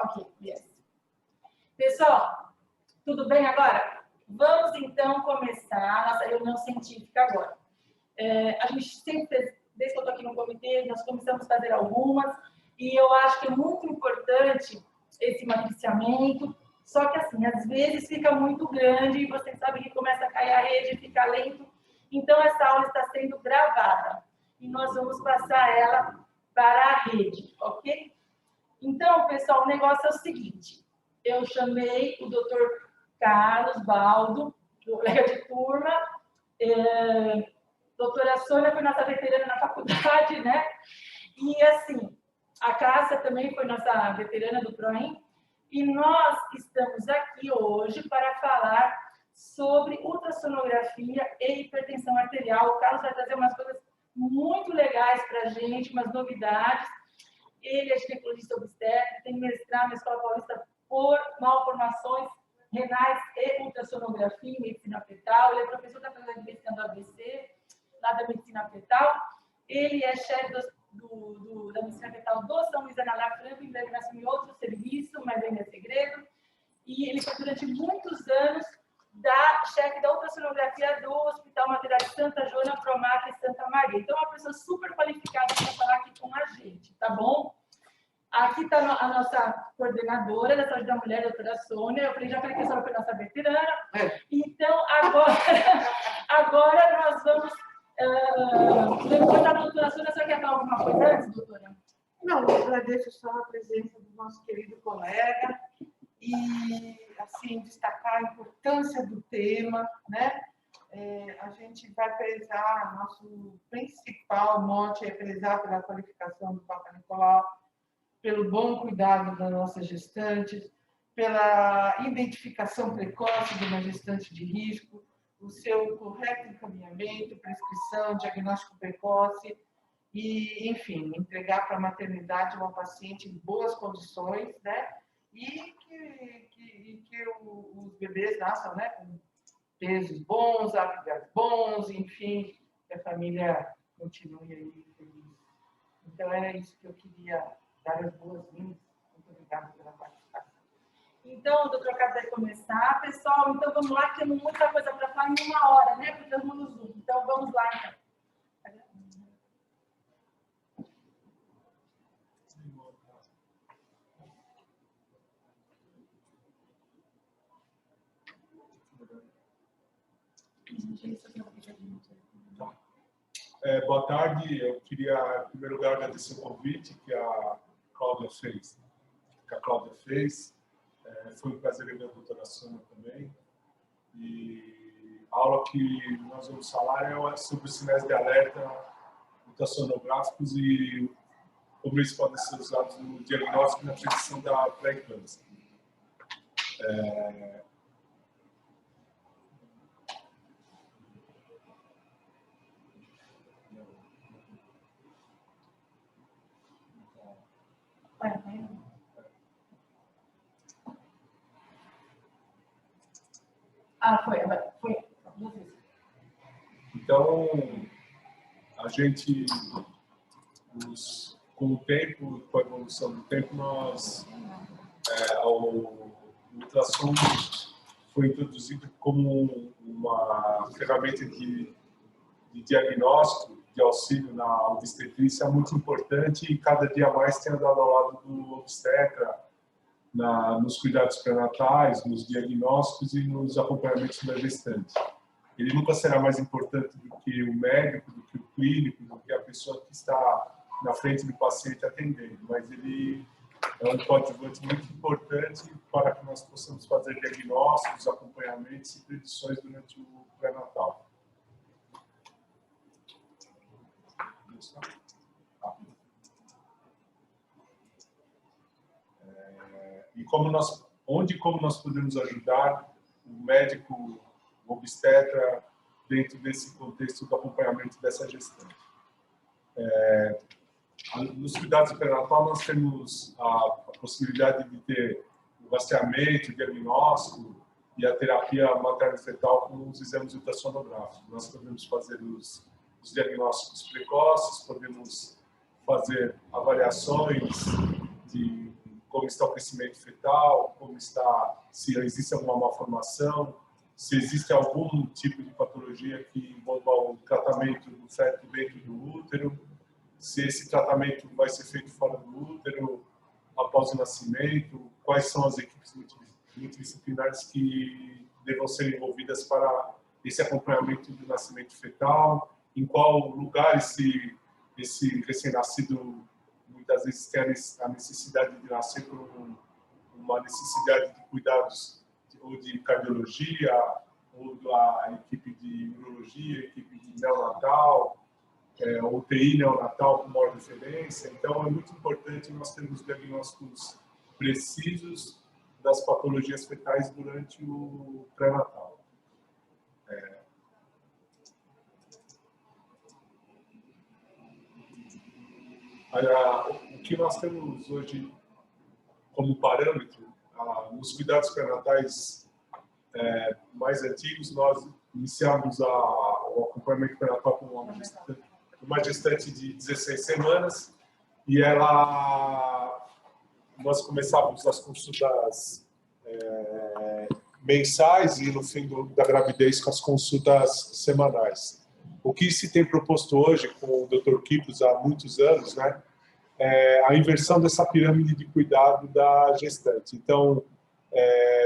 Ok, yes. Pessoal, tudo bem agora? Vamos então começar a nossa reunião científica agora. A gente sempre, desde que eu estou aqui no comitê, nós começamos a fazer algumas, e eu acho que é muito importante esse matriciamento, só que assim, às vezes fica muito grande, e você sabe que começa a cair a rede, fica lento, então essa aula está sendo gravada, e nós vamos passar ela para a rede, ok? Então, pessoal, o negócio é o seguinte, eu chamei o Dr. Carlos Baldo, colega de turma, doutora Sônia foi nossa veterana na faculdade, né? E, assim, a Cássia também foi nossa veterana do PROEM, e nós estamos aqui hoje para falar sobre ultrassonografia e hipertensão arterial. O Carlos vai trazer umas coisas muito legais para a gente, umas novidades. Ele é ginecologista obstetra, tem mestrado na Escola Paulista por malformações renais e ultrassonografia em medicina fetal. Ele é professor da Faculdade de Medicina do ABC, lá da medicina fetal. Ele é chefe da medicina fetal do São Luís Ana Franco, em breve vai assumir outro serviço, mas ainda é segredo. E ele foi durante muitos anos chefe da ultrassonografia do Hospital Maternidade Santa Joana, Promac e Santa Maria. Então, é uma pessoa super qualificada para falar aqui com a gente, tá bom? Aqui está a nossa coordenadora da saúde da mulher, a doutora Sônia. Já falei que a senhora foi nossa veterana. Então, agora nós vamos... depois da doutora Sônia, você quer falar alguma coisa antes, doutora? Não, eu agradeço só a presença do nosso querido colega e, assim, destacar a importância do tema, né? A gente vai prezar, nosso principal mote é prezar pela qualificação do Papa Nicolau, pelo bom cuidado das nossas gestantes, pela identificação precoce de uma gestante de risco, o seu correto encaminhamento, prescrição, diagnóstico precoce e, enfim, entregar para a maternidade uma paciente em boas condições, né? E que os bebês nasçam, né, com pesos bons, ápices bons, enfim, que a família continue aí feliz. Então, era isso que eu queria dar as boas-vindas. Muito obrigada pela participação. Então, o doutor Carlos vai começar. Pessoal, então vamos lá, temos muita coisa para falar em 1 hora, né? Porque estamos no Zoom. Então, vamos lá, então. Boa tarde. Eu queria, em primeiro lugar, agradecer o convite que a Cláudia fez. Foi um prazer ver a doutora Sônia também. E a aula que nós vamos falar é sobre os sinais de alerta ultrassonográficos e como eles podem ser usados no diagnóstico e na predição da pré-eclâmpsia. Foi. Então, a gente, com o tempo, com a evolução do tempo, o ultrassom foi introduzido como uma ferramenta de diagnóstico, de auxílio na obstetrícia muito importante e cada dia mais tem andado ao lado do obstetra, nos cuidados pré-natais, nos diagnósticos e nos acompanhamentos da gestante. Ele nunca será mais importante do que o médico, do que o clínico, do que a pessoa que está na frente do paciente atendendo, mas ele é um coadjuvante muito importante para que nós possamos fazer diagnósticos, acompanhamentos e predições durante o pré-natal. E como nós podemos ajudar o médico, o obstetra, dentro desse contexto do acompanhamento dessa gestante. Nos cuidados pré-natal, nós temos a possibilidade de ter o rastreamento, o diagnóstico e a terapia materno-fetal com os exames ultrassonográficos. Nós podemos fazer os diagnósticos precoces, podemos fazer avaliações de como está o crescimento fetal, se existe alguma malformação, se existe algum tipo de patologia que envolva o tratamento do feto dentro do útero, se esse tratamento vai ser feito fora do útero, após o nascimento, quais são as equipes multidisciplinares que devam ser envolvidas para esse acompanhamento do nascimento fetal, em qual lugar esse recém-nascido muitas vezes tem a necessidade de nascer por uma necessidade de cuidados ou de cardiologia, ou da equipe de urologia, equipe de neonatal, UTI neonatal com maior referência. Então, é muito importante nós termos diagnósticos precisos das patologias fetais durante o pré-natal. O que nós temos hoje como parâmetro, nos cuidados pré-natais mais antigos, nós iniciamos o acompanhamento pré-natal com uma gestante de 16 semanas e nós começávamos as consultas mensais e no fim da gravidez com as consultas semanais. O que se tem proposto hoje com o Dr. Kipros há muitos anos, né, é a inversão dessa pirâmide de cuidado da gestante. Então,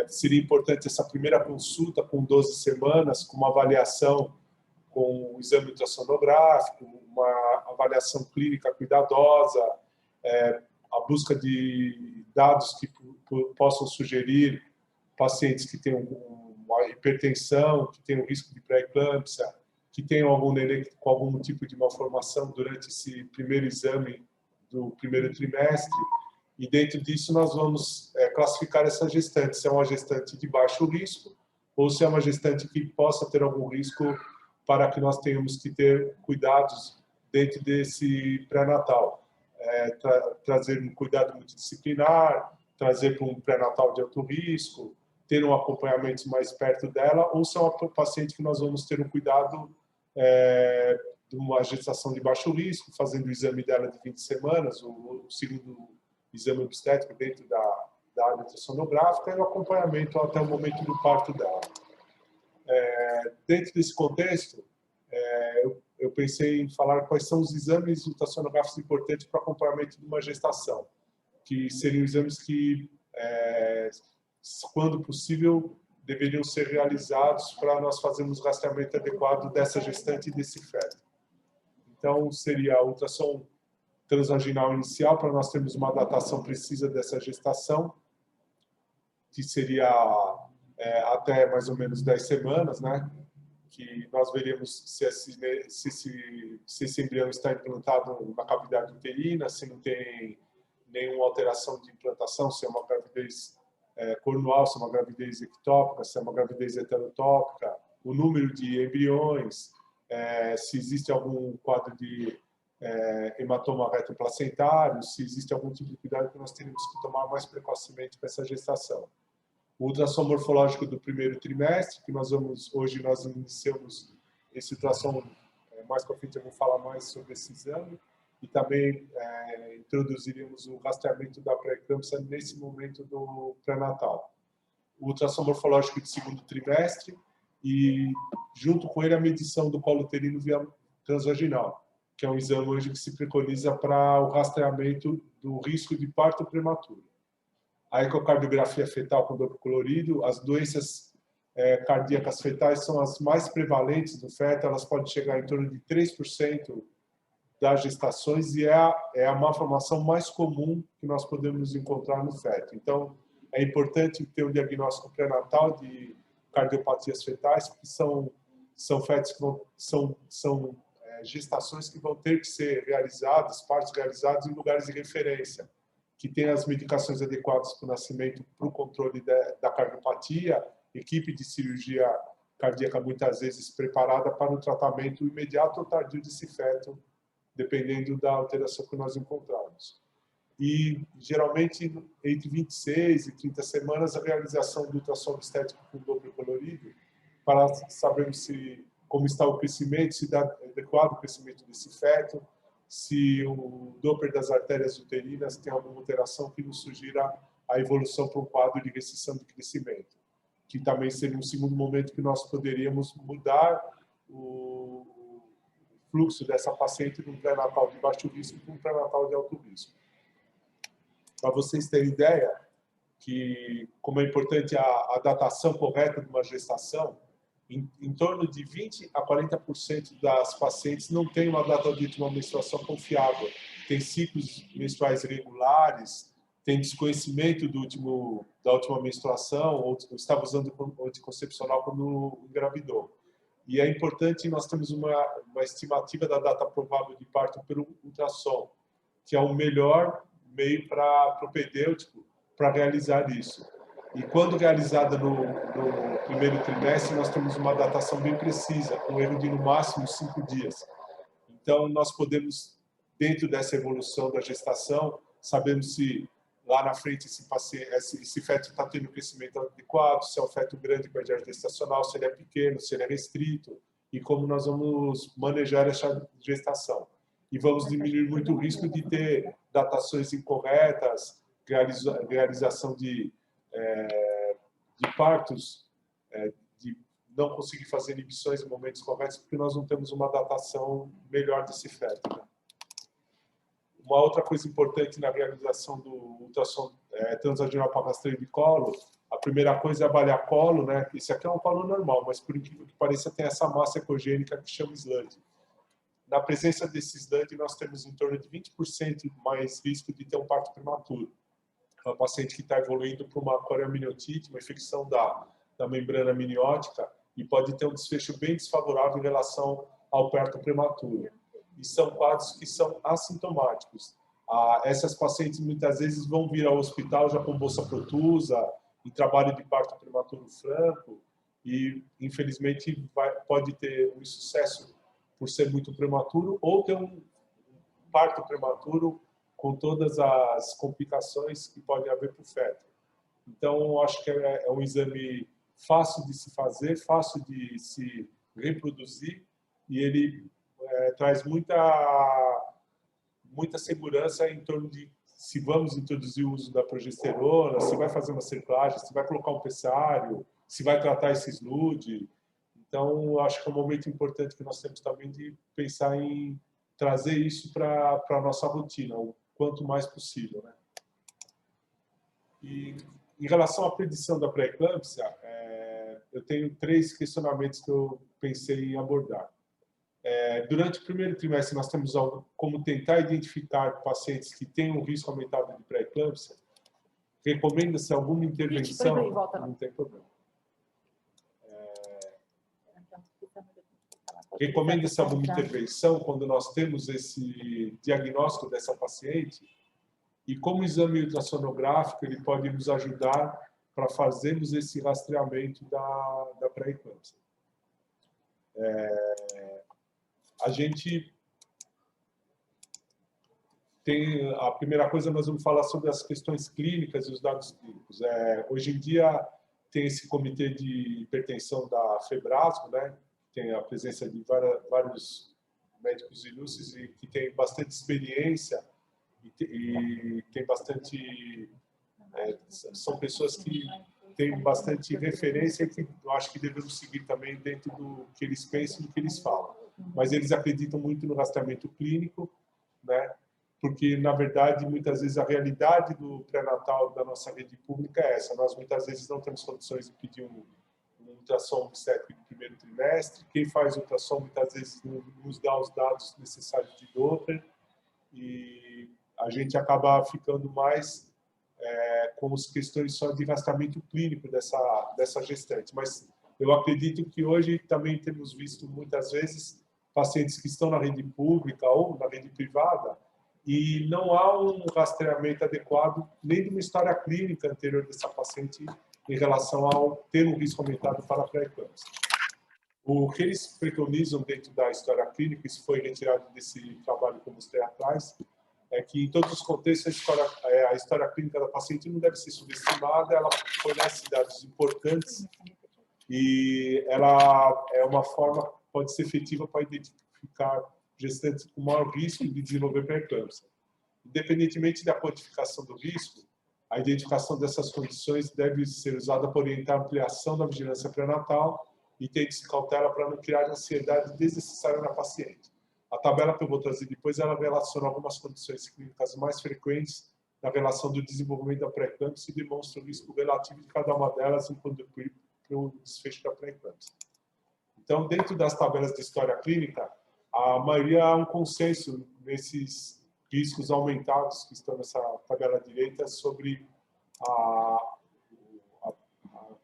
seria importante essa primeira consulta com 12 semanas, com uma avaliação com o exame ultrassonográfico, uma avaliação clínica cuidadosa, a busca de dados que possam sugerir pacientes que tenham uma hipertensão, que tenham risco de pré-eclâmpsia, que tenham algum neném com algum tipo de malformação durante esse primeiro exame do primeiro trimestre. E dentro disso nós vamos classificar essa gestante, se é uma gestante de baixo risco ou se é uma gestante que possa ter algum risco para que nós tenhamos que ter cuidados dentro desse pré-natal. Trazer um cuidado multidisciplinar, trazer para um pré-natal de alto risco, ter um acompanhamento mais perto dela, ou se é uma paciente que nós vamos ter um cuidado de uma gestação de baixo risco, fazendo o exame dela de 20 semanas, o segundo exame obstétrico dentro da área ultrassonográfica e o acompanhamento até o momento do parto dela. Dentro desse contexto, eu pensei em falar quais são os exames ultrassonográficos importantes para o acompanhamento de uma gestação, que seriam exames que, quando possível, deveriam ser realizados para nós fazermos o rastreamento adequado dessa gestante e desse feto. Então, seria a ultrassom transvaginal inicial, para nós termos uma datação precisa dessa gestação, que seria até mais ou menos 10 semanas, né? Que nós veríamos se esse embrião está implantado na cavidade uterina, se não tem nenhuma alteração de implantação, se é uma gravidez cornual, se é uma gravidez ectópica, se é uma gravidez heterotópica, o número de embriões, se existe algum quadro de hematoma retroplacentário, se existe algum tipo de cuidado que nós teríamos que tomar mais precocemente para essa gestação. O ultrassom morfológico do primeiro trimestre, que hoje nós iniciamos esse ultrassom, mais para frente eu vou falar mais sobre esse exame, e também introduziríamos o rastreamento da pré-eclâmpsia nesse momento do pré-natal. O ultrassom morfológico de segundo trimestre e, junto com ele, a medição do colo uterino via transvaginal, que é um exame hoje que se preconiza para o rastreamento do risco de parto prematuro. A ecocardiografia fetal com Doppler colorido, as doenças cardíacas fetais são as mais prevalentes do feto, elas podem chegar em torno de 3% das gestações e é a malformação mais comum que nós podemos encontrar no feto. Então, é importante ter um diagnóstico pré-natal de cardiopatias fetais, porque são fetos que são gestações que vão ter que ser realizadas, partos realizados em lugares de referência, que tem as medicações adequadas para o nascimento, para o controle da cardiopatia, equipe de cirurgia cardíaca muitas vezes preparada para o tratamento imediato ou tardio desse feto, dependendo da alteração que nós encontrarmos. E, geralmente, entre 26 e 30 semanas, a realização do ultrassom estético com Doppler colorido, para sabermos como está o crescimento, se dá adequado o crescimento desse feto, se o Doppler das artérias uterinas tem alguma alteração que nos sugira a evolução para um quadro de restrição de crescimento, que também seria um segundo momento que nós poderíamos mudar o fluxo dessa paciente de um pré-natal de baixo risco para um pré-natal de alto risco. Para vocês terem ideia, que como é importante a datação correta de uma gestação, em torno de 20 a 40% das pacientes não tem uma data de última menstruação confiável. Tem ciclos menstruais irregulares, tem desconhecimento da última menstruação, ou estava usando anticoncepcional quando engravidou. E é importante, nós temos uma estimativa da data provável de parto pelo ultrassom, que é o melhor meio propedêutico para realizar isso. E quando realizada no primeiro trimestre, nós temos uma datação bem precisa, com erro de no máximo 5 dias. Então, nós podemos, dentro dessa evolução da gestação, sabemos se lá na frente esse feto está tendo crescimento adequado, se é um feto grande com a dieta gestacional, se ele é pequeno, se ele é restrito, e como nós vamos manejar essa gestação. E vamos diminuir muito o risco de ter datações incorretas, realização de partos, de não conseguir fazer inibições em momentos corretos, porque nós não temos uma datação melhor desse feto. Né? Uma outra coisa importante na realização do ultrassom transvaginal para rastreio de colo, a primeira coisa é avaliar colo, né? Esse aqui é um colo normal, mas por incrível que pareça tem essa massa ecogênica que chama SLUD. Na presença desse SLUD, nós temos em torno de 20% mais risco de ter um parto prematuro. É uma paciente que está evoluindo para uma corioamniotite, uma infecção da membrana amniótica, e pode ter um desfecho bem desfavorável em relação ao parto prematuro. E são quadros que são assintomáticos. Essas pacientes muitas vezes vão vir ao hospital já com bolsa protusa, em trabalho de parto prematuro franco, e infelizmente pode ter um insucesso por ser muito prematuro, ou ter um parto prematuro com todas as complicações que podem haver para o feto. Então, acho que é um exame fácil de se fazer, fácil de se reproduzir, e ele traz muita segurança em torno de se vamos introduzir o uso da progesterona, se vai fazer uma cerclagem, se vai colocar um pessário, se vai tratar esse SLUD. Então, acho que é um momento importante que nós temos também de pensar em trazer isso para a nossa rotina, o quanto mais possível. Né? E, em relação à predição da pré-eclâmpsia, eu tenho 3 questionamentos que eu pensei em abordar. Durante o primeiro trimestre, nós temos algo como tentar identificar pacientes que têm um risco aumentado de pré-eclâmpsia. Recomenda-se alguma intervenção? Não tem problema. Recomenda-se alguma intervenção quando nós temos esse diagnóstico dessa paciente? E como o exame ultrassonográfico ele pode nos ajudar para fazermos esse rastreamento da pré-eclâmpsia? A gente tem a primeira coisa, nós vamos falar sobre as questões clínicas e os dados clínicos. Hoje em dia tem esse comitê de hipertensão da Febrasgo, né? Tem a presença de vários médicos ilustres e que tem bastante experiência e tem bastante são pessoas que têm bastante referência e que eu acho que devemos seguir também dentro do que eles pensam e do que eles falam. Mas eles acreditam muito no rastreamento clínico, né? Porque, na verdade, muitas vezes a realidade do pré-natal da nossa rede pública é essa. Nós, muitas vezes, não temos condições de pedir um ultrassom obstétrico no primeiro trimestre. Quem faz ultrassom, muitas vezes, não nos dá os dados necessários de Doppler. E a gente acaba ficando mais com as questões só de rastreamento clínico dessa gestante. Mas eu acredito que hoje também temos visto, muitas vezes, pacientes que estão na rede pública ou na rede privada e não há um rastreamento adequado nem de uma história clínica anterior dessa paciente em relação ao ter um risco aumentado para a pré-eclâmpsia. O que eles preconizam dentro da história clínica, isso foi retirado desse trabalho que eu mostrei atrás, é que em todos os contextos a história clínica da paciente não deve ser subestimada, ela fornece dados importantes e ela é uma forma, pode ser efetiva para identificar gestantes com maior risco de desenvolver pré-eclâmpsia. Independentemente da quantificação do risco, a identificação dessas condições deve ser usada para orientar a ampliação da vigilância pré-natal e tem-se cautela para não criar ansiedade desnecessária na paciente. A tabela que eu vou trazer depois, ela relaciona algumas condições clínicas mais frequentes na relação do desenvolvimento da pré-eclâmpsia e demonstra o risco relativo de cada uma delas enquanto o desfecho da pré-eclâmpsia. Então, dentro das tabelas de história clínica, a maioria há um consenso nesses riscos aumentados que estão nessa tabela direita sobre a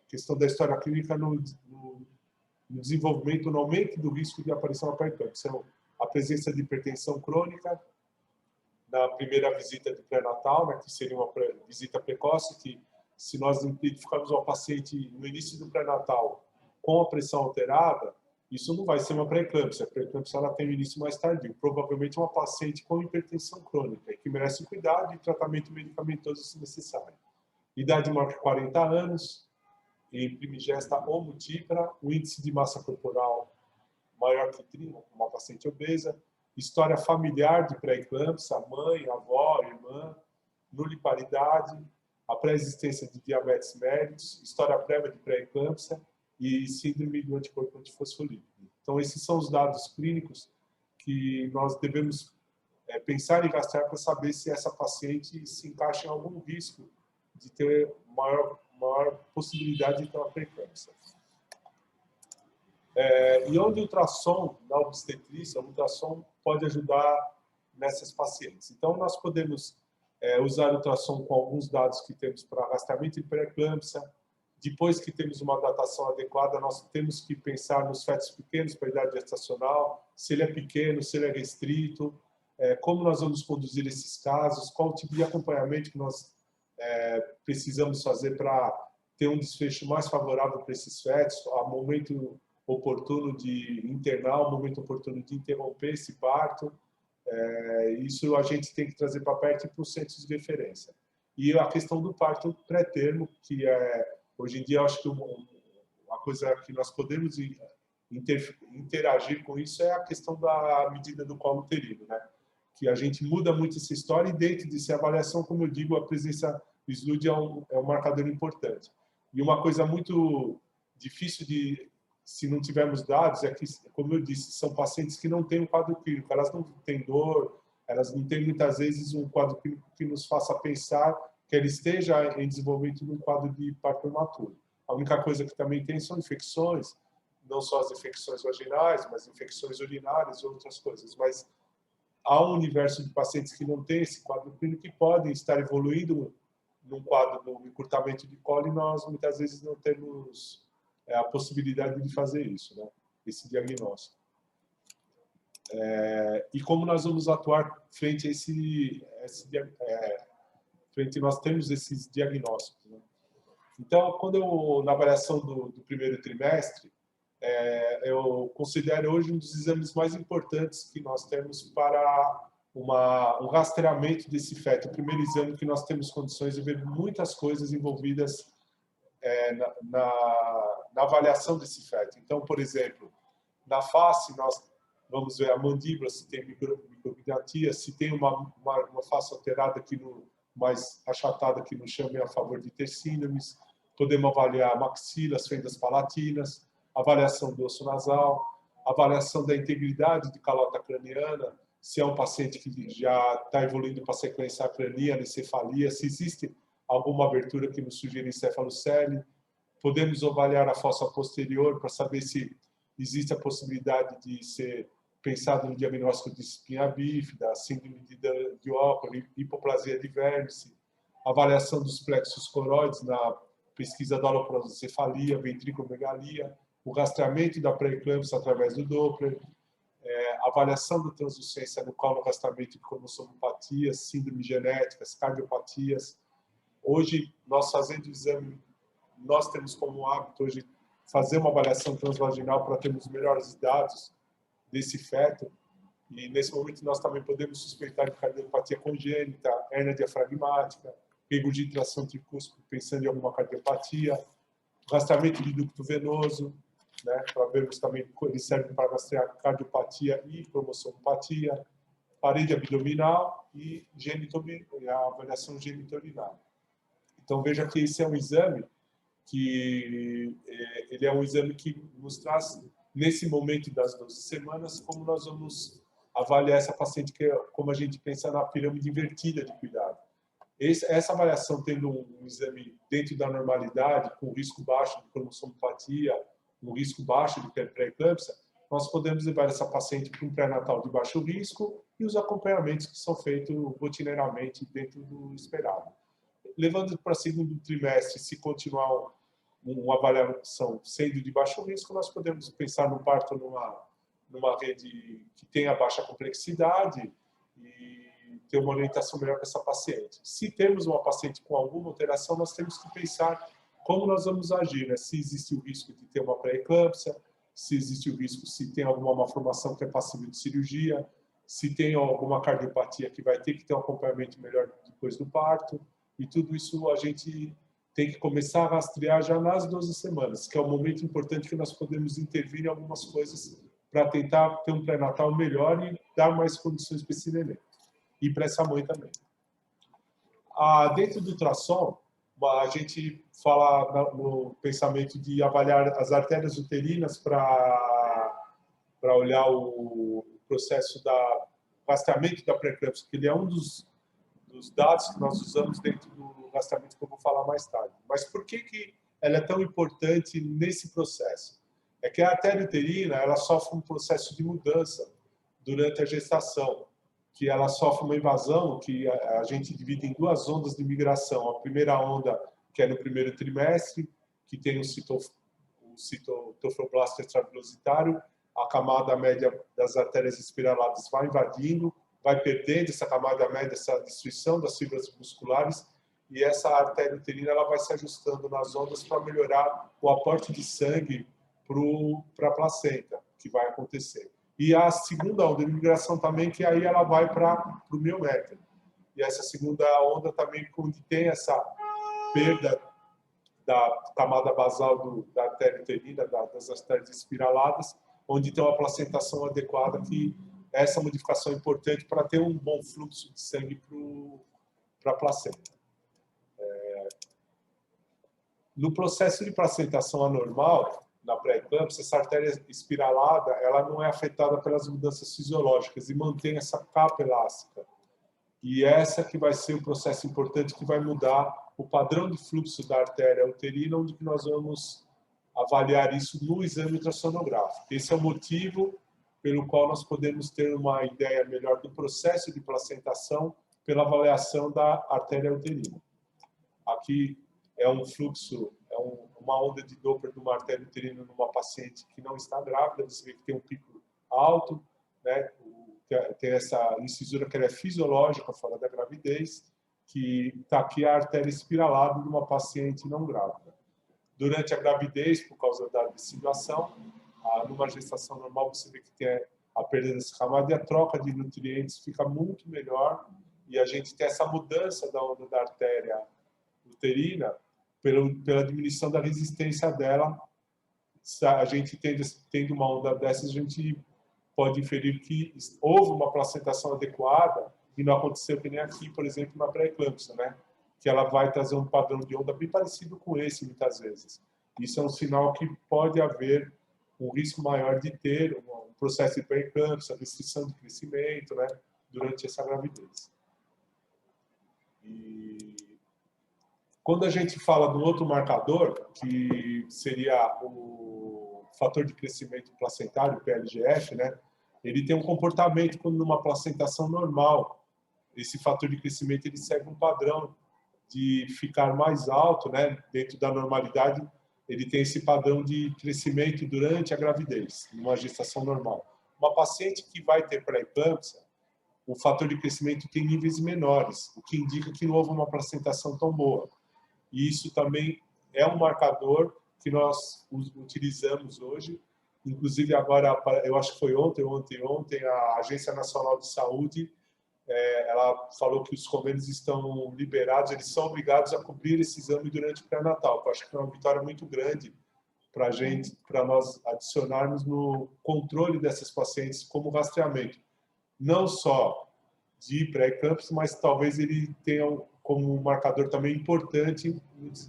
questão da história clínica no desenvolvimento, no aumento do risco de aparição da pré-eclâmpsia. A presença de hipertensão crônica na primeira visita de pré-natal, né, que seria uma visita precoce, que se nós identificarmos uma paciente no início do pré-natal com a pressão alterada, isso não vai ser uma pré-eclâmpsia. A pré-eclâmpsia ela tem um início mais tardio. Provavelmente uma paciente com hipertensão crônica, que merece cuidado e tratamento medicamentoso se necessário. Idade maior que 40 anos, em primigesta ou multipla, o índice de massa corporal maior que 30, uma paciente obesa, história familiar de pré-eclâmpsia, mãe, avó, irmã, nuliparidade, a pré-existência de diabetes mellitus, história prévia de pré-eclâmpsia e síndrome do anticorpo antifosfolípido. Então, esses são os dados clínicos que nós devemos pensar e rastrear para saber se essa paciente se encaixa em algum risco de ter maior possibilidade de ter uma pré-eclâmpsia. E onde o ultrassom, na obstetrícia, o ultrassom pode ajudar nessas pacientes. Então, nós podemos usar o ultrassom com alguns dados que temos para rastreamento de pré-eclâmpsia. Depois que temos uma datação adequada, nós temos que pensar nos fetos pequenos para a idade gestacional, se ele é pequeno, se ele é restrito, como nós vamos conduzir esses casos, qual o tipo de acompanhamento que nós precisamos fazer para ter um desfecho mais favorável para esses fetos, ao momento oportuno de internar, o momento oportuno de interromper esse parto. Isso a gente tem que trazer para perto e para os centros de referência. E a questão do parto pré-termo, que hoje em dia eu acho que uma coisa que nós podemos interagir com isso é a questão da medida do colo uterino, né? Que a gente muda muito essa história e dentro dessa avaliação, como eu digo, a presença do SLUD é um marcador importante. E uma coisa muito difícil se não tivermos dados, é que, como eu disse, são pacientes que não têm um quadro clínico, elas não têm dor, elas não têm muitas vezes um quadro clínico que nos faça pensar que ela esteja em desenvolvimento de um quadro de parto prematuro. A única coisa que também tem são infecções, não só as infecções vaginais, mas infecções urinárias e outras coisas. Mas há um universo de pacientes que não têm esse quadro clínico que podem estar evoluindo num quadro do encurtamento de colo e nós, muitas vezes, não temos a possibilidade de fazer isso, né? Esse diagnóstico. E como nós vamos atuar frente a frente nós temos esses diagnósticos, né? Então, na avaliação do primeiro trimestre, eu considero hoje um dos exames mais importantes que nós temos para um rastreamento desse feto. O primeiro exame que nós temos condições de ver muitas coisas envolvidas na avaliação desse feto. Então, por exemplo, na face, nós vamos ver a mandíbula, se tem micrognatia, se tem uma face alterada mais achatada que nos chama a favor de ter síndromes. Podemos avaliar a maxila, as fendas palatinas, avaliação do osso nasal, avaliação da integridade de calota craniana, se é um paciente que já está evoluindo para sequência craniana, encefalia, se existe alguma abertura que nos sugira encefalocele. Podemos avaliar a fossa posterior para saber se existe a possibilidade de ser pensado no diagnóstico de espinha bífida, síndrome de Oakley, hipoplasia de vértice, avaliação dos plexos coroides na pesquisa da holoprosencefalia, ventriculomegalia, o rastreamento da pré-eclâmpsia através do Doppler, avaliação da translucência no colo, rastreamento de cromossomopatias, síndromes genéticas, cardiopatias. Hoje, nós fazendo o exame, nós temos como hábito hoje fazer uma avaliação transvaginal para termos melhores dados desse feto. E nesse momento nós também podemos suspeitar de cardiopatia congênita, hérnia diafragmática, regurgitação tricúspide pensando em alguma cardiopatia, rastreamento de ducto venoso, né, para vermos também, ele serve para rastrear cardiopatia e cromossomopatia, parede abdominal e a avaliação geniturinária. Então veja que esse é um exame que ele é um exame que nos traz, nesse momento das 12 semanas, como nós vamos avaliar essa paciente, que é como a gente pensa na pirâmide invertida de cuidado. Essa avaliação tendo um exame dentro da normalidade, com risco baixo de cromossomopatia, um risco baixo de pré-eclâmpsia, nós podemos levar essa paciente para um pré-natal de baixo risco e os acompanhamentos que são feitos rotineiramente dentro do esperado. Levando para o segundo trimestre, se continuar uma avaliação sendo de baixo risco, nós podemos pensar no parto numa rede que tenha baixa complexidade e ter uma orientação melhor para essa paciente. Se temos uma paciente com alguma alteração, nós temos que pensar como nós vamos agir, né? Se existe o risco de ter uma pré-eclâmpsia, se existe o risco, se tem alguma malformação que é passível de cirurgia, se tem alguma cardiopatia que vai ter que ter um acompanhamento melhor depois do parto. E tudo isso a gente tem que começar a rastrear já nas 12 semanas, que é o momento importante que nós podemos intervir em algumas coisas para tentar ter um pré-natal melhor e dar mais condições para esse neném. E para essa mãe também. Dentro do ultrassom, a gente fala no pensamento de avaliar as artérias uterinas para olhar o processo da rastreamento da pré-eclâmpsia, que ele é um dos dados que nós usamos dentro do rastreamento que eu vou falar mais tarde. Mas por que ela é tão importante nesse processo? É que a artéria uterina ela sofre um processo de mudança durante a gestação, que ela sofre uma invasão que a gente divide em duas ondas de migração. A primeira onda, que é no primeiro trimestre, que tem o citofibroblasta extravelocitário, a camada média das artérias espiraladas vai invadindo, vai perdendo essa camada média, essa destruição das fibras musculares, e essa artéria uterina ela vai se ajustando nas ondas para melhorar o aporte de sangue para a placenta, que vai acontecer. E a segunda onda de migração também, que aí ela vai para o miométrio. E essa segunda onda também, onde tem essa perda da camada basal da artéria uterina, das artérias espiraladas, onde tem uma placentação adequada, que essa modificação é importante para ter um bom fluxo de sangue para a placenta. No processo de placentação anormal, na pré-eclâmpsia, essa artéria espiralada ela não é afetada pelas mudanças fisiológicas e mantém essa capa elástica. E essa que vai ser o processo importante que vai mudar o padrão de fluxo da artéria uterina, onde nós vamos avaliar isso no exame ultrassonográfico. Esse é o motivo pelo qual nós podemos ter uma ideia melhor do processo de placentação pela avaliação da artéria uterina. Aqui é um fluxo, uma onda de Doppler de uma artéria uterina numa paciente que não está grávida. Você vê que tem um pico alto, né? Tem essa incisura que ela é fisiológica fora da gravidez, que está aqui a artéria espiralada de uma paciente não grávida. Durante a gravidez, por causa da decidulação, numa gestação normal você vê que tem a perda dessa camada e a troca de nutrientes fica muito melhor, e a gente tem essa mudança da onda da artéria uterina pela diminuição da resistência dela. A gente tendo uma onda dessas, a gente pode inferir que houve uma placentação adequada e não aconteceu que nem aqui, por exemplo, na pré-eclâmpsia, né? Que ela vai trazer um padrão de onda bem parecido com esse, muitas vezes. Isso é um sinal que pode haver um risco maior de ter um processo de pré-eclâmpsia, restrição de crescimento, né? Durante essa gravidez. E quando a gente fala do outro marcador, que seria o fator de crescimento placentário, o PLGF, né? Ele tem um comportamento quando numa placentação normal, esse fator de crescimento ele segue um padrão de ficar mais alto, né? Dentro da normalidade, ele tem esse padrão de crescimento durante a gravidez, numa gestação normal. Uma paciente que vai ter pré-eclâmpsia, o fator de crescimento tem níveis menores, o que indica que não houve uma placentação tão boa. E isso também é um marcador que nós utilizamos hoje. Inclusive agora, eu acho que foi ontem, a Agência Nacional de Saúde, ela falou que os convênios estão liberados, eles são obrigados a cobrir esse exame durante o pré-natal. Eu acho que é uma vitória muito grande para a gente, para nós adicionarmos no controle dessas pacientes como rastreamento. Não só de pré-eclâmpsia, mas talvez ele tenha como um marcador também importante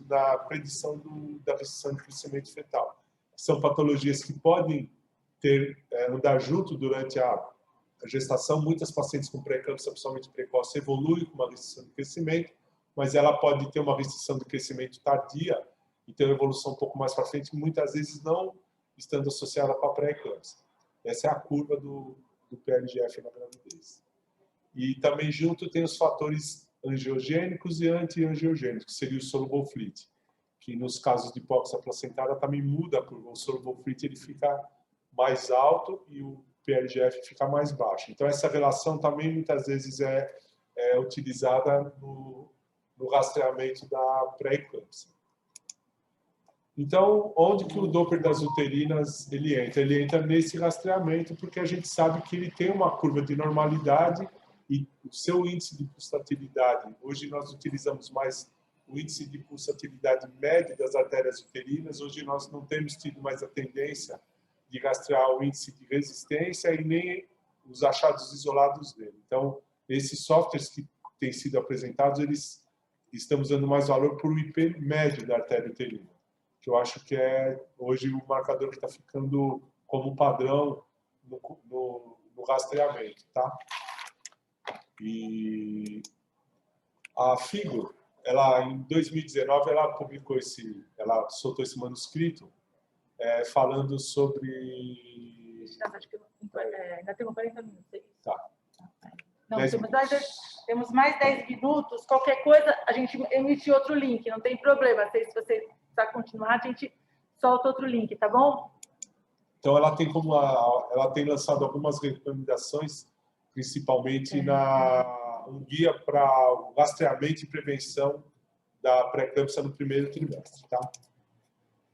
na predição da restrição de crescimento fetal. São patologias que podem andar junto durante a gestação. Muitas pacientes com pré-eclâmpsia, principalmente precoce, evoluem com uma restrição de crescimento, mas ela pode ter uma restrição de crescimento tardia e ter uma evolução um pouco mais para frente, muitas vezes não estando associada com a pré-eclâmpsia. Essa é a curva do PLGF na gravidez. E também junto tem os fatores angiogênicos e anti-angiogênicos, que seria o soluble fluid, que nos casos de hipóxia placentária também muda a curva. O soluble fluid ele fica mais alto e o PLGF fica mais baixo. Então essa relação também muitas vezes é utilizada no rastreamento da pré-eclâmpsia. Então, onde que o Doppler das uterinas ele entra? Ele entra nesse rastreamento porque a gente sabe que ele tem uma curva de normalidade e o seu índice de pulsatilidade, hoje nós utilizamos mais o índice de pulsatilidade médio das artérias uterinas, hoje nós não temos tido mais a tendência de rastrear o índice de resistência e nem os achados isolados dele. Então, esses softwares que têm sido apresentados, eles estamos dando mais valor para o IP médio da artéria uterina, que eu acho que é hoje o marcador que está ficando como padrão no rastreamento, tá? E a Figo, ela em 2019 ela publicou ela soltou esse manuscrito falando sobre. Acho que ainda temos 40 minutos. Tá. Não, temos mais 10 minutos. Qualquer coisa, a gente emite outro link, não tem problema. Se você precisar continuar, a gente solta outro link, tá bom? Então, ela tem lançado algumas recomendações, principalmente um guia para o rastreamento e prevenção da pré-eclâmpsia no primeiro trimestre, tá?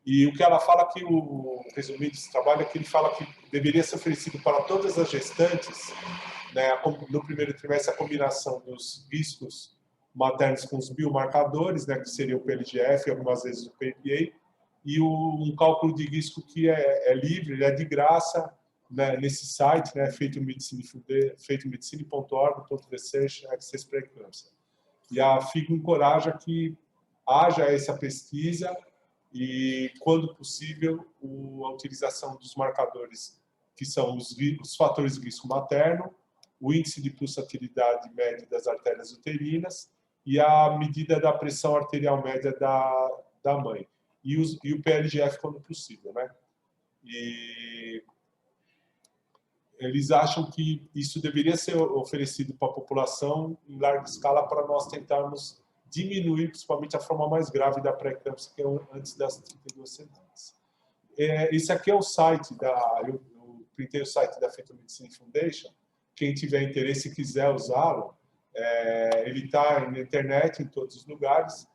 E o que ela fala aqui, o resumido desse trabalho, é que ele fala que deveria ser oferecido para todas as gestantes, né, no primeiro trimestre, a combinação dos riscos maternos com os biomarcadores, né, que seria o PLGF e algumas vezes o PPA, e um cálculo de risco que é livre, ele é de graça, né, nesse site, né, feito medicine.org.research access pré-eclâmpsia. E a FIGO encoraja que haja essa pesquisa e, quando possível, a utilização dos marcadores que são os fatores de risco materno, o índice de pulsatilidade média das artérias uterinas e a medida da pressão arterial média da mãe. e o PLGF quando possível, né? E eles acham que isso deveria ser oferecido para a população em larga escala para nós tentarmos diminuir, principalmente a forma mais grave da pré-eclâmpsia, que é antes das 32 semanas. Esse aqui é o site eu printei o site da Fetal Medicine Foundation. Quem tiver interesse e quiser usá-lo, ele está na internet, em todos os lugares.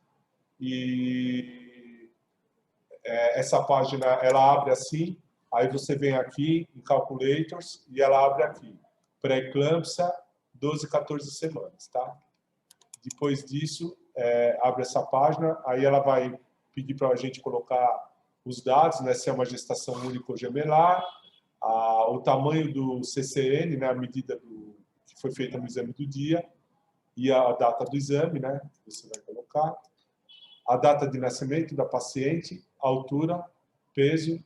E essa página, ela abre assim, aí você vem aqui em Calculators e ela abre aqui. Pré-eclâmpsia, 12, 14 semanas, tá? Depois disso, abre essa página, aí ela vai pedir para a gente colocar os dados, né, se é uma gestação única ou gemelar, o tamanho do CCN, né, a medida que foi feita no exame do dia, e a data do exame, né, que você vai colocar, a data de nascimento da paciente, a altura, peso,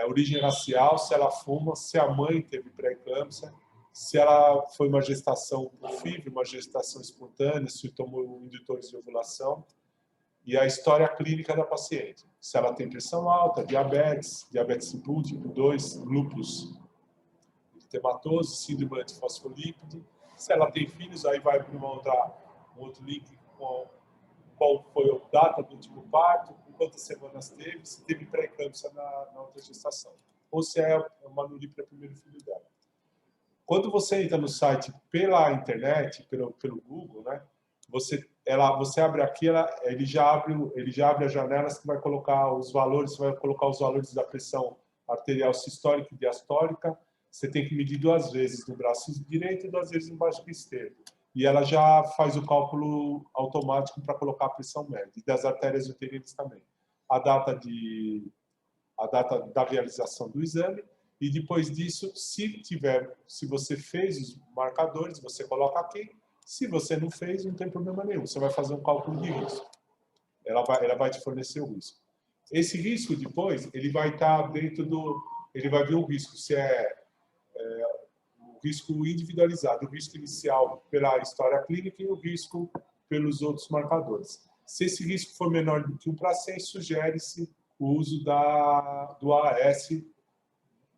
origem racial, se ela fuma, se a mãe teve pré-eclâmpsia, se ela foi uma gestação por FIV, uma gestação espontânea, se tomou indutores de ovulação, e a história clínica da paciente. Se ela tem pressão alta, diabetes tipo 2, lúpus eritematoso, síndrome antifosfolípide. Se ela tem filhos, aí vai para um outro link com qual foi a data do último parto, quantas semanas teve, se teve pré-eclâmpsia na outra gestação. Ou se é uma NURI para o primeiro filho dela. Quando você entra no site pela internet, pelo Google, né, você abre aqui, ele já abre as janelas que vai colocar os valores, da pressão arterial sistólica e diastólica. Você tem que medir 2 vezes no braço direito e 2 vezes no braço esquerdo. E ela já faz o cálculo automático para colocar a pressão média. E das artérias uterinas também. A data da realização do exame. E depois disso, se você fez os marcadores, você coloca aqui. Se você não fez, não tem problema nenhum. Você vai fazer um cálculo de risco. Ela vai te fornecer o risco. Esse risco, depois, ele vai estar dentro ele vai ver o risco, se o risco individualizado, o risco inicial pela história clínica e o risco pelos outros marcadores. Se esse risco for menor do que 1 para 100, sugere-se o uso do AAS,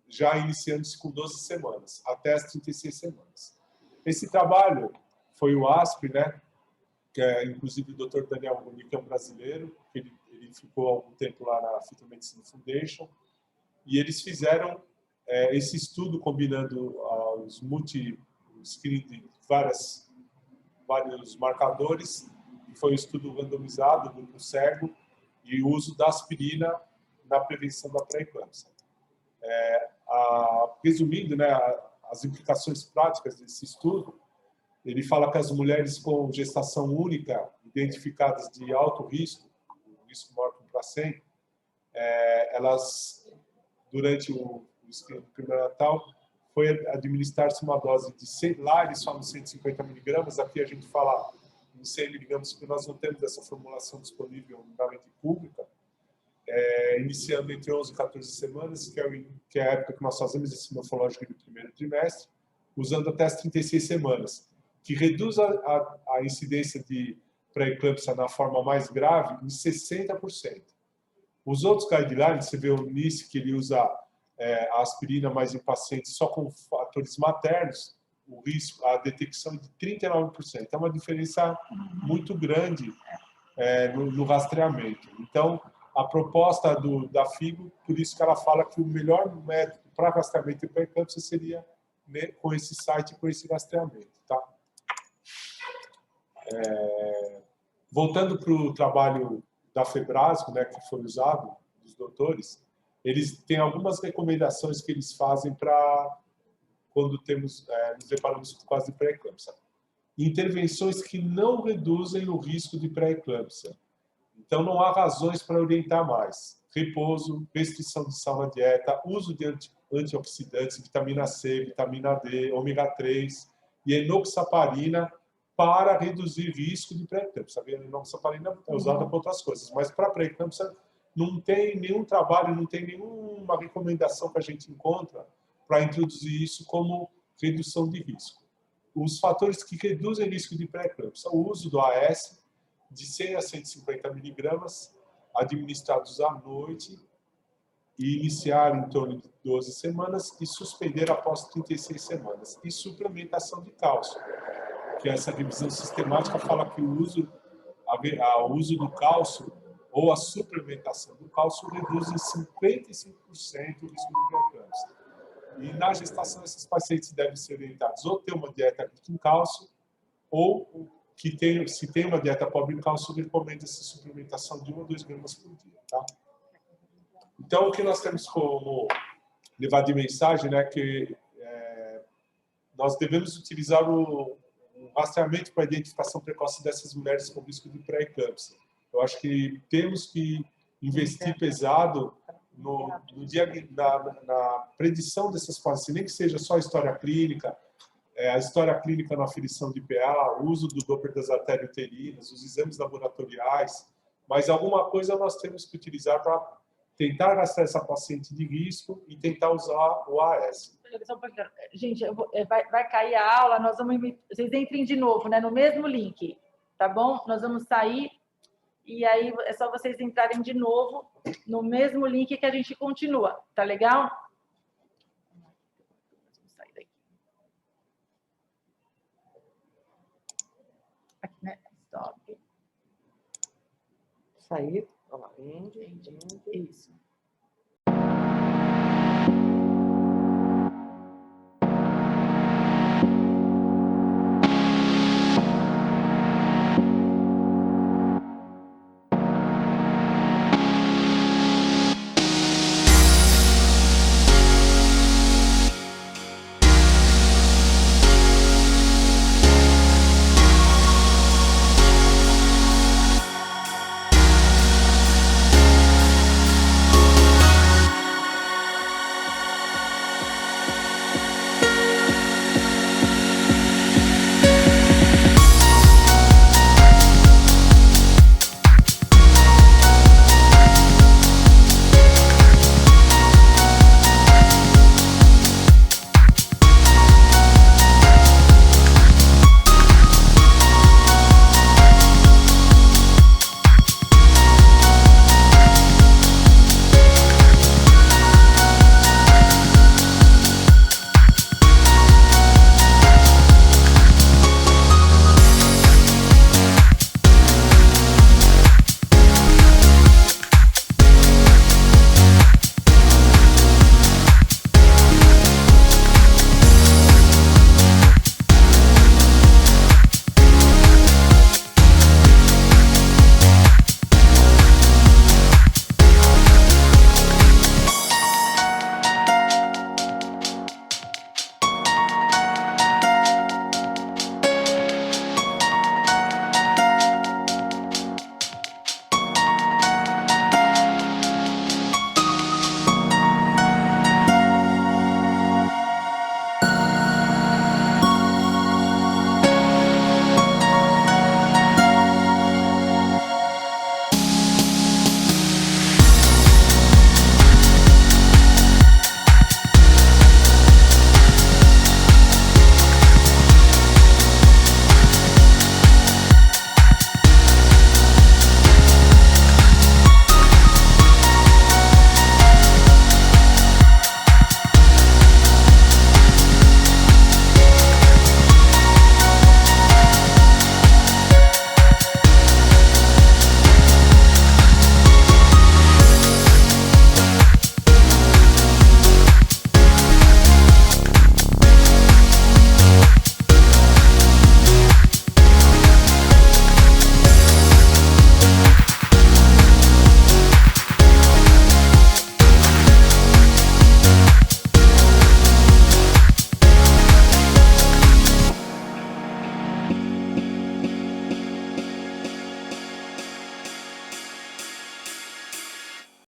já iniciando-se com 12 semanas, até as 36 semanas. Esse trabalho foi o ASP, né? Que inclusive o Dr. Daniel Munique é um brasileiro, ele ficou algum tempo lá na Fetal Medicine Foundation, e eles fizeram esse estudo combinando os screen de vários marcadores, e foi um estudo randomizado, grupo cego, e o uso da aspirina na prevenção da pré-eclâmpsia. Resumindo, né, as implicações práticas desse estudo, ele fala que as mulheres com gestação única, identificadas de alto risco, o risco maior que 1 para 100, elas, durante o primeiro natal, foi administrar-se uma dose de, lá eles falam 150 miligramas, aqui a gente fala em 100 miligramas, porque nós não temos essa formulação disponível na rede pública, iniciando entre 11 e 14 semanas, que é a época que nós fazemos esse morfológico do primeiro trimestre, usando até as 36 semanas, que reduz a incidência de pré-eclâmpsia na forma mais grave em 60%. Os outros guidelines, você vê o NICE, que ele usa a aspirina mais em pacientes só com fatores maternos, o risco, a detecção é de 39%. É uma diferença muito grande no rastreamento. Então, a proposta da FIGO, por isso que ela fala que o melhor método para rastreamento de pré-eclâmpsia seria, né, com esse site, com esse rastreamento. Tá? Voltando para o trabalho da FEBRASCO, né, que foi usado, dos doutores, eles têm algumas recomendações que eles fazem para quando nos deparamos com quase pré-eclâmpsia. Intervenções que não reduzem o risco de pré-eclâmpsia. Então, não há razões para orientar mais. Repouso, restrição de sal na dieta, uso de antioxidantes, vitamina C, vitamina D, ômega 3 e enoxaparina para reduzir risco de pré-eclâmpsia. A enoxaparina é usada para outras coisas, mas para pré-eclâmpsia não tem nenhum trabalho, não tem nenhuma recomendação que a gente encontra para introduzir isso como redução de risco. Os fatores que reduzem o risco de pré-eclâmpsia, o uso do AS, de 100 a 150 miligramas, administrados à noite e iniciar em torno de 12 semanas e suspender após 36 semanas. E suplementação de cálcio, que essa revisão sistemática fala que o uso do cálcio ou a suplementação do cálcio reduz em 55% o risco de pré-eclâmpsia. E na gestação, esses pacientes devem ser orientados ou ter uma dieta rica em cálcio, ou se tem uma dieta pobre em cálcio, recomenda-se suplementação de 1 a 2 gramas por dia. Tá? Então, o que nós temos como levar de mensagem, né, que nós devemos utilizar o rastreamento para a identificação precoce dessas mulheres com risco de pré-eclâmpsia. Eu acho que temos que investir pesado na predição dessas fases, nem que seja só a história clínica, a história clínica na aferição de PA, o uso do Doppler das artérias uterinas, os exames laboratoriais, mas alguma coisa nós temos que utilizar para tentar rastrear essa paciente de risco e tentar usar o AS. Gente, vai cair a aula, vocês entrem de novo, né, no mesmo link, tá bom? Nós vamos sair e aí é só vocês entrarem de novo no mesmo link que a gente continua, tá legal? Vamos sair daqui. Aqui, né? Stop. Sair. Ó, Isso.